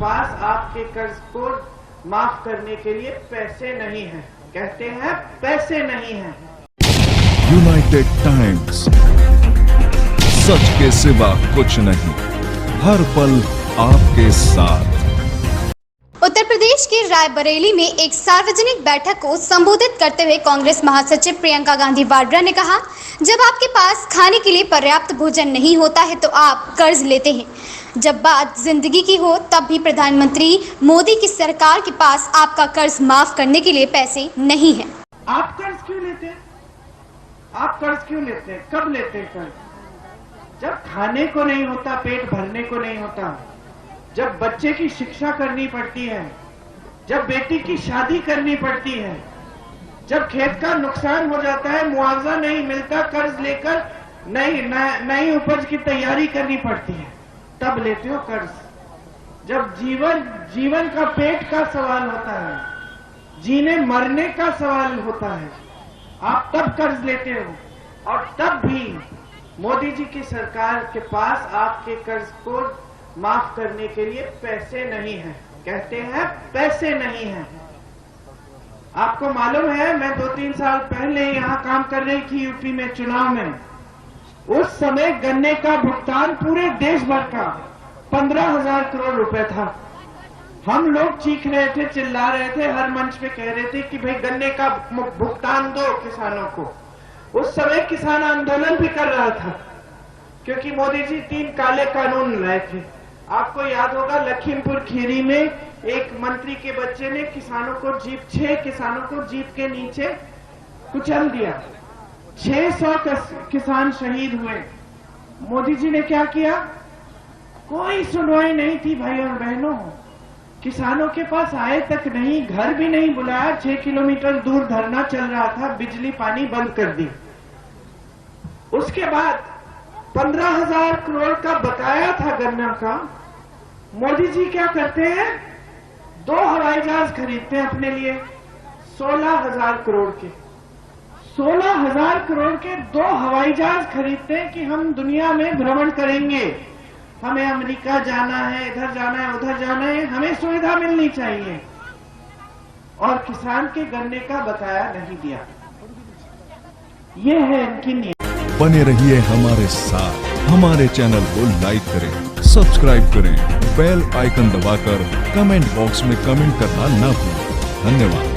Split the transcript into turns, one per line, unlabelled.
पास आपके कर्ज को माफ करने के लिए पैसे नहीं हैं। कहते हैं पैसे नहीं हैं।
यूनाइटेड टाइम्स, सच के सिवा कुछ नहीं, हर पल आपके साथ।
उत्तर प्रदेश के रायबरेली में एक सार्वजनिक बैठक को संबोधित करते हुए कांग्रेस महासचिव प्रियंका गांधी वाड्रा ने कहा, जब आपके पास खाने के लिए पर्याप्त भोजन नहीं होता है तो आप कर्ज लेते हैं। जब बात जिंदगी की हो तब भी प्रधानमंत्री मोदी की सरकार के पास आपका कर्ज माफ करने के लिए पैसे नहीं है।
आप कर्ज क्यों लेते हैं? आप कर्ज क्यों लेते हैं? कब लेते हैं कर्ज? जब खाने को नहीं होता, पेट भरने को नहीं होता, जब बच्चे की शिक्षा करनी पड़ती है, जब बेटी की शादी करनी पड़ती है, जब खेत का नुकसान हो जाता है, मुआवजा नहीं मिलता, कर्ज लेकर नई उपज की तैयारी करनी पड़ती है, तब लेते हो कर्ज। जब जीवन का पेट का सवाल होता है, जीने मरने का सवाल होता है, आप तब कर्ज लेते हो। और तब भी मोदी जी की सरकार के पास आपके कर्ज को माफ करने के लिए पैसे नहीं हैं। कहते हैं पैसे नहीं हैं। आपको मालूम है, मैं 2-3 साल पहले यहां काम कर रही थी यूपी में चुनाव में। उस समय गन्ने का भुगतान पूरे देश भर का 15,000 करोड़ रुपए था। हम लोग चीख रहे थे, चिल्ला रहे थे, हर मंच पे कह रहे थे कि भाई गन्ने का भुगतान दो किसानों को। उस समय किसान आंदोलन भी कर रहा था क्योंकि मोदी जी 3 काले कानून लाए थे। आपको याद होगा, लखीमपुर खीरी में एक मंत्री के बच्चे ने किसानों को 6 किसानों को जीप के नीचे कुचल दिया। 600 किसान शहीद हुए। मोदी जी ने क्या किया? कोई सुनवाई नहीं थी भाई और बहनों। किसानों के पास आए तक नहीं, घर भी नहीं बुलाया। 6 किलोमीटर दूर धरना चल रहा था, बिजली पानी बंद कर दी। उसके बाद 15,000 करोड़ का बकाया था गन्ना का। मोदी जी क्या करते हैं? 2 हवाई जहाज खरीदते हैं अपने लिए 16,000 करोड़ के। 16,000 करोड़ के 2 हवाई जहाज खरीदते हैं कि हम दुनिया में भ्रमण करेंगे, हमें अमेरिका जाना है, इधर जाना है, उधर जाना है, हमें सुविधा मिलनी चाहिए। और किसान के गन्ने का बकाया नहीं दिया। ये है इनकी नीयत।
बने रहिए हमारे साथ, हमारे चैनल को लाइक करें, सब्सक्राइब करें, बेल आइकन दबाकर कमेंट बॉक्स में कमेंट करना ना भूलें। धन्यवाद।